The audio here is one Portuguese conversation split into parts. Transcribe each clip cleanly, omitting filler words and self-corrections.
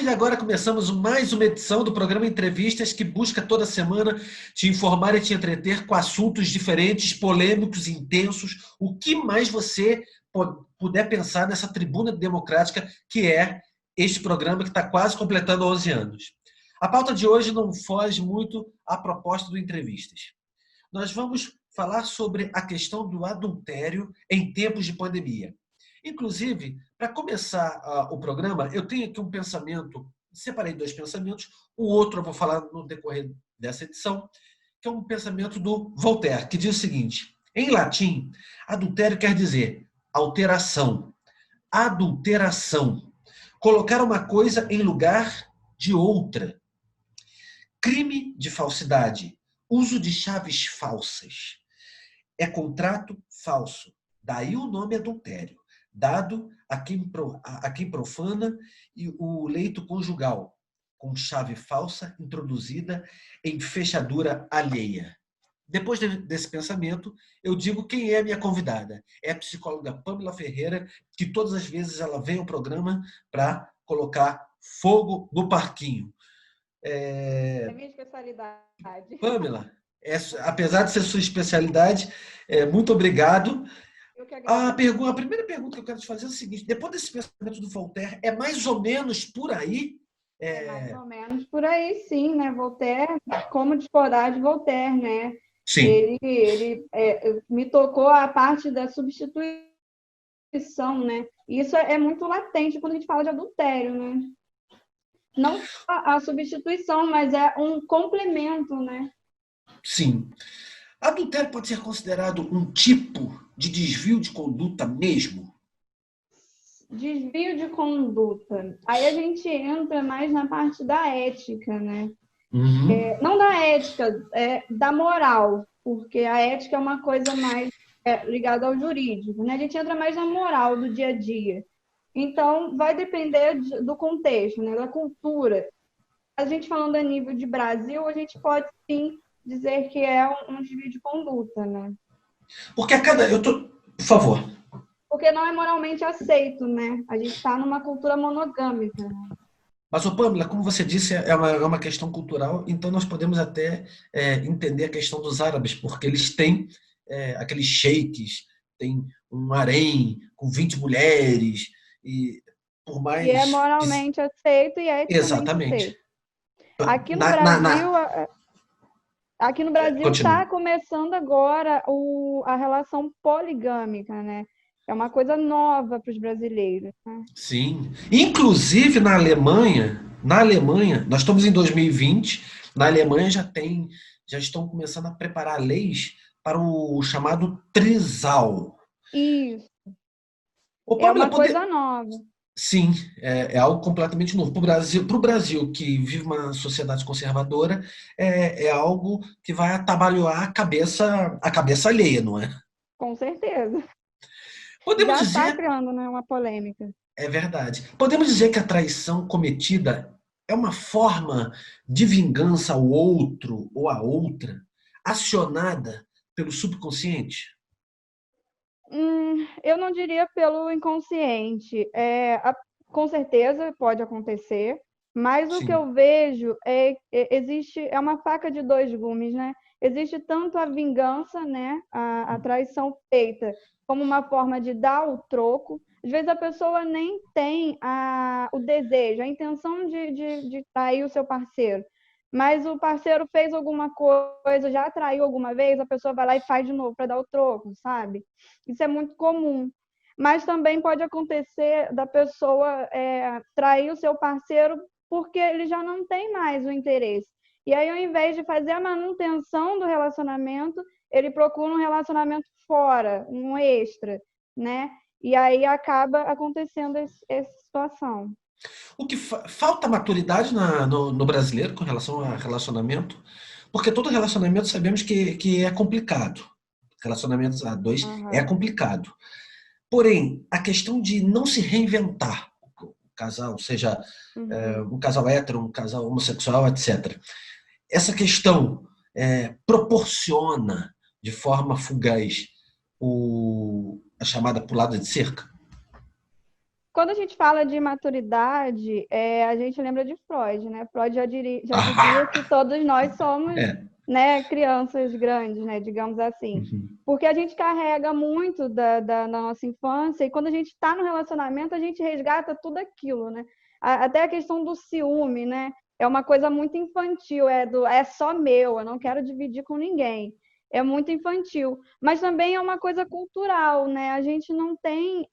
de agora começamos mais uma edição do programa Entrevistas que busca toda semana te informar e te entreter com assuntos diferentes, polêmicos, intensos, o que mais você puder pensar nessa tribuna democrática que é este programa que está quase completando 11 anos. A pauta de hoje não foge muito à proposta do Entrevistas. Nós vamos falar sobre a questão do adultério em tempos de pandemia. Inclusive, para começar o programa, eu tenho aqui um pensamento, separei dois pensamentos, o outro eu vou falar no decorrer dessa edição, que é um pensamento do Voltaire, que diz o seguinte: em latim, adultério quer dizer alteração, adulteração, colocar uma coisa em lugar de outra, crime de falsidade, uso de chaves falsas, é contrato falso, daí o nome adultério, dado a quem profana e o leito conjugal, com chave falsa introduzida em fechadura alheia. Depois desse pensamento, eu digo quem é a minha convidada. É a psicóloga Pamela Ferreira, que todas as vezes ela vem ao programa para colocar fogo no parquinho. É minha especialidade. Pamela, apesar de ser sua especialidade, muito obrigado. A primeira pergunta que eu quero te fazer é o seguinte: depois desse pensamento do Voltaire, é mais ou menos por aí? É mais ou menos por aí, sim, né? Voltaire, como discordar de Voltaire, né? Sim. Ele me tocou a parte da substituição, né? Isso é muito latente quando a gente fala de adultério, né? Não só a substituição, mas é um complemento, né? Sim. Adultério pode ser considerado um tipo de desvio de conduta mesmo? Desvio de conduta. Aí a gente entra mais na parte da ética, né? Uhum. Não da ética, da moral, porque a ética é uma coisa mais ligada ao jurídico, né? A gente entra mais na moral do dia a dia. Então, vai depender do contexto, né? Da cultura. A gente falando a nível de Brasil, a gente pode sim dizer que é um desvio de conduta, né? Porque Por favor. Porque não é moralmente aceito, né? A gente está numa cultura monogâmica, né? Mas, Pamela, como você disse, é uma questão cultural, então nós podemos até entender a questão dos árabes, porque eles têm aqueles sheiks, tem um harém com 20 mulheres, e por E é mais... moralmente aceito e é eticamente Exatamente. aceito. Aqui no Na, na, Brasil, na... Aqui no Brasil Continue. está começando agora a relação poligâmica, né? É uma coisa nova para os brasileiros, né? Sim. Inclusive na Alemanha, nós estamos em 2020, na Alemanha já estão começando a preparar leis para o chamado trisal. Isso, Ô, é Pamela, uma coisa nova. sim, é algo completamente novo. Para o Brasil, que vive uma sociedade conservadora, é algo que vai atabalhoar a cabeça alheia, não é? Com certeza. Podemos Já está dizer, criando, né, uma polêmica. é verdade, podemos dizer que a traição cometida é uma forma de vingança ao outro ou à outra, acionada pelo subconsciente? Eu não diria pelo inconsciente. Com certeza pode acontecer, mas o que Sim. eu vejo é uma faca de dois gumes, né? Existe tanto a vingança, né? A traição feita como uma forma de dar o troco. Às vezes a pessoa nem tem o desejo, a intenção de trair o seu parceiro. Mas o parceiro fez alguma coisa, já traiu alguma vez, a pessoa vai lá e faz de novo para dar o troco, sabe? Isso é muito comum. Mas também pode acontecer da pessoa trair o seu parceiro porque ele já não tem mais o interesse. E aí, ao invés de fazer a manutenção do relacionamento, ele procura um relacionamento fora, um extra, né? E aí acaba acontecendo essa situação. O que falta maturidade no brasileiro com relação a relacionamento, porque todo relacionamento sabemos que é complicado. Relacionamentos a dois é Uhum. complicado. Porém, a questão de não se reinventar, o casal, seja Uhum. um casal hétero, um casal homossexual, etc. Essa questão proporciona de forma fugaz a chamada pulada de cerca? Quando a gente fala de maturidade, a gente lembra de Freud, né? Freud já dizia que todos nós somos, É. né, crianças grandes, né, digamos assim. Uhum. Porque a gente carrega muito da nossa infância e quando a gente está no relacionamento, a gente resgata tudo aquilo, né? Até a questão do ciúme, né? É uma coisa muito infantil, é só meu, eu não quero dividir com ninguém. É muito infantil. Mas também é uma coisa cultural, né? A gente não tem.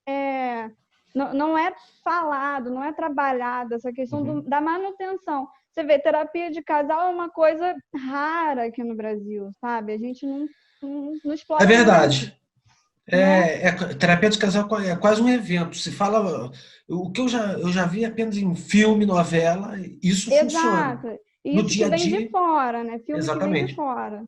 Não é falado, não é trabalhado essa questão Uhum. da manutenção. Você vê, terapia de casal é uma coisa rara aqui no Brasil, sabe? A gente não É explora muito, verdade. né? Terapia de casal é quase um evento. Se fala. O que eu já vi apenas em filme, novela, isso funciona. Exato. E No isso que dia a vem de dia, fora, né? Filme que vem de exatamente. fora.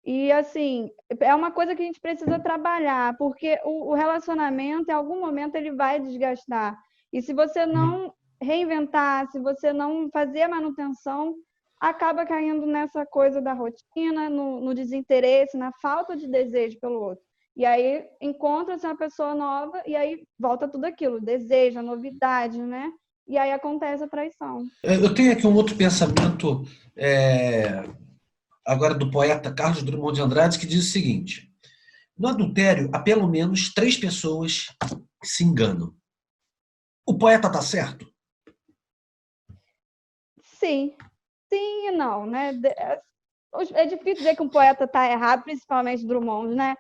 E assim, é uma coisa que a gente precisa trabalhar, porque o relacionamento, em algum momento, ele vai desgastar. E se você Uhum. não reinventar, se você não fazer a manutenção, acaba caindo nessa coisa da rotina, no desinteresse, na falta de desejo pelo outro. E aí encontra-se uma pessoa nova e aí volta tudo aquilo, desejo, a novidade, né? E aí acontece a traição. Eu tenho aqui um outro pensamento, é, agora do poeta Carlos Drummond de Andrade, que diz o seguinte: no adultério, há pelo menos três pessoas que se enganam. O poeta está certo? Sim, sim e não, né? É difícil dizer que um poeta está errado, principalmente Drummond, né?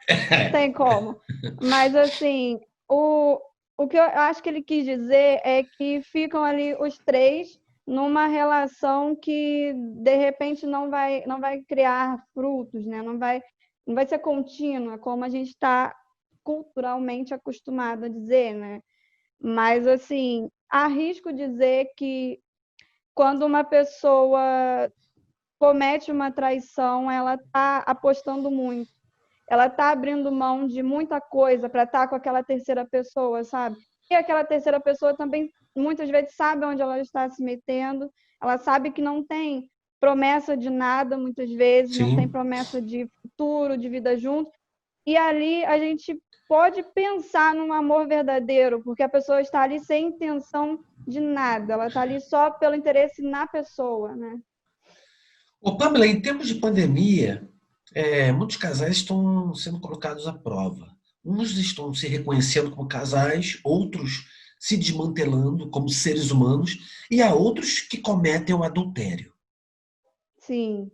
Não tem como. Mas, assim, o, o que eu acho que ele quis dizer é que ficam ali os três numa relação que, de repente, não vai criar frutos, né? Não vai ser contínua, como a gente está culturalmente acostumado a dizer, né? Mas, assim, arrisco dizer que quando uma pessoa comete uma traição, ela está apostando muito. Ela está abrindo mão de muita coisa para estar com aquela terceira pessoa, sabe? E aquela terceira pessoa também, muitas vezes, sabe onde ela está se metendo. Ela sabe que não tem promessa de nada, muitas vezes, não tem Sim. promessa de futuro, de vida junto. E ali a gente pode pensar num amor verdadeiro, porque a pessoa está ali sem intenção de nada. Ela está ali só pelo interesse na pessoa, né? Ô, Pamela, em tempos de pandemia, muitos casais estão sendo colocados à prova. Uns estão se reconhecendo como casais, outros se desmantelando como seres humanos, e há outros que cometem o adultério. Sim,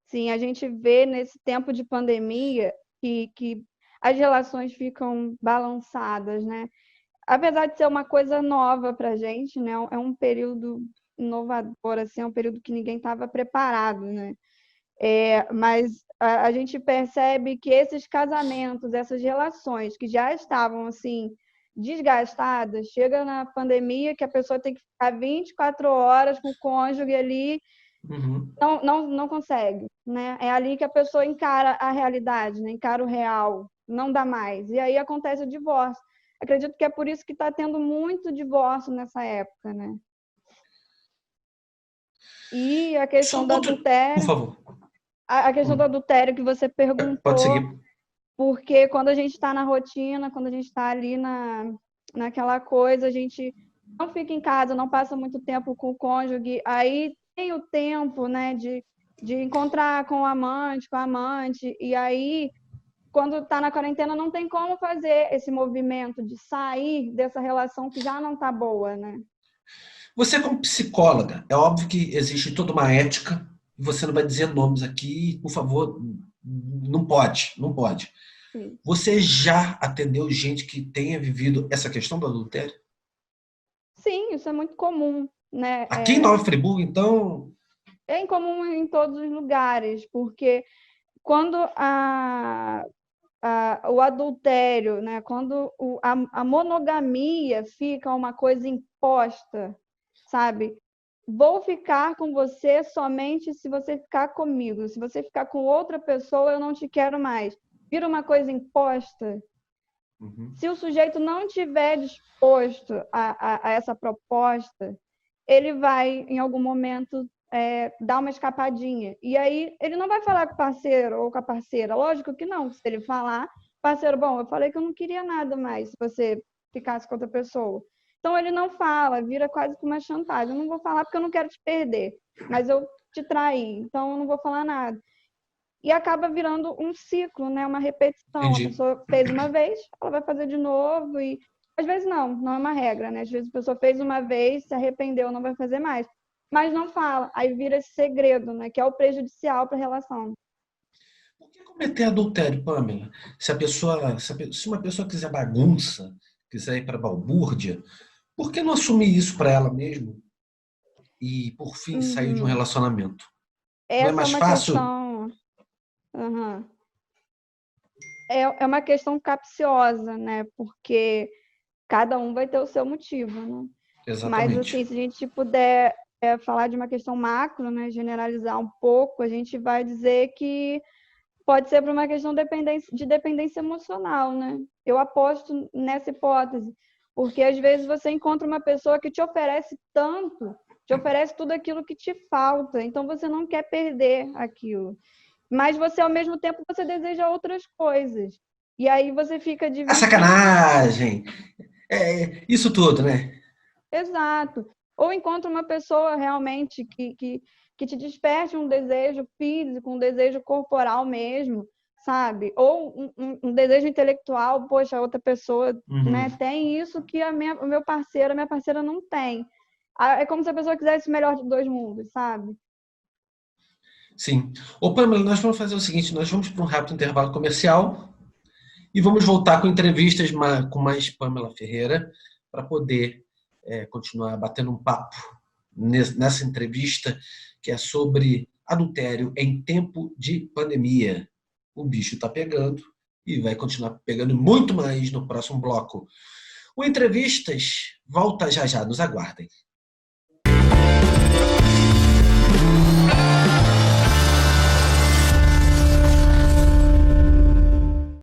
sim, a gente vê nesse tempo de pandemia que as relações ficam balançadas, né? Apesar de ser uma coisa nova para a gente, né? É um período inovador, assim, é um período que ninguém estava preparado, né? Mas a gente percebe que esses casamentos, essas relações que já estavam assim desgastadas, chega na pandemia que a pessoa tem que ficar 24 horas com o cônjuge ali, Uhum. não consegue, né? É ali que a pessoa encara a realidade, né? Encara o real, não dá mais. E aí acontece o divórcio. Acredito que é por isso que está tendo muito divórcio nessa época, né? E a questão do Por adultério, favor, a questão do adultério que você pode perguntou, seguir. porque quando a gente está na rotina, quando a gente está ali naquela coisa, a gente não fica em casa, não passa muito tempo com o cônjuge, aí tem o tempo, né, de encontrar com o amante, com a amante, e aí, quando está na quarentena, não tem como fazer esse movimento de sair dessa relação que já não está boa, né? Você, como psicóloga, é óbvio que existe toda uma ética, e você não vai dizer nomes aqui, por favor, não pode, não pode. Sim, Você já atendeu gente que tenha vivido essa questão do adultério? sim, isso é muito comum, né? Aqui em Nova Friburgo, então. É incomum em todos os lugares, porque quando o adultério, né? Quando a monogamia fica uma coisa imposta, sabe? Vou ficar com você somente se você ficar comigo. Se você ficar com outra pessoa, eu não te quero mais. Vira uma coisa imposta. Uhum. Se o sujeito não tiver disposto a essa proposta, ele vai, em algum momento, dar uma escapadinha. E aí, ele não vai falar com o parceiro ou com a parceira. Lógico que não. Se ele falar, parceiro, bom, eu falei que eu não queria nada mais se você ficasse com outra pessoa. Então ele não fala, vira quase que uma chantagem. Eu não vou falar porque eu não quero te perder, mas eu te traí, então eu não vou falar nada. E acaba virando um ciclo, né? Uma repetição. A Entendi. pessoa fez uma vez, ela vai fazer de novo e às vezes não é uma regra, né? Às vezes a pessoa fez uma vez, se arrependeu, não vai fazer mais. Mas não fala, aí vira esse segredo, né? Que é o prejudicial para a relação. Por que cometer adultério, Pamela? Se uma pessoa quiser bagunça, quiser ir para balbúrdia, por que não assumir isso para ela mesmo e, por fim, sair de um Uhum. relacionamento? Não é Essa é mais uma fácil? questão. Uhum. É uma questão capciosa, né? Porque cada um vai ter o seu motivo, né? Mas, Exatamente. assim, se a gente puder falar de uma questão macro, né? Generalizar um pouco, a gente vai dizer que pode ser por uma questão de dependência emocional, né? Eu aposto nessa hipótese, porque às vezes você encontra uma pessoa que te oferece tanto, te oferece tudo aquilo que te falta, então você não quer perder aquilo. Mas você, ao mesmo tempo, você deseja outras coisas. E aí você fica A dividido. sacanagem, isso tudo, né? Exato. Ou encontra uma pessoa realmente que te desperte um desejo físico, um desejo corporal mesmo, sabe? Ou um desejo intelectual, poxa, outra pessoa, Uhum. né, tem isso que o meu parceiro, a minha parceira não tem. É como se a pessoa quisesse o melhor de dois mundos, sabe? Sim. Ô, Pamela, nós vamos fazer o seguinte: nós vamos para um rápido intervalo comercial e vamos voltar com entrevistas com mais Pamela Ferreira para poder continuar batendo um papo nessa entrevista que é sobre adultério em tempo de pandemia. O bicho está pegando e vai continuar pegando muito mais no próximo bloco. O Entrevistas volta já já, nos aguardem.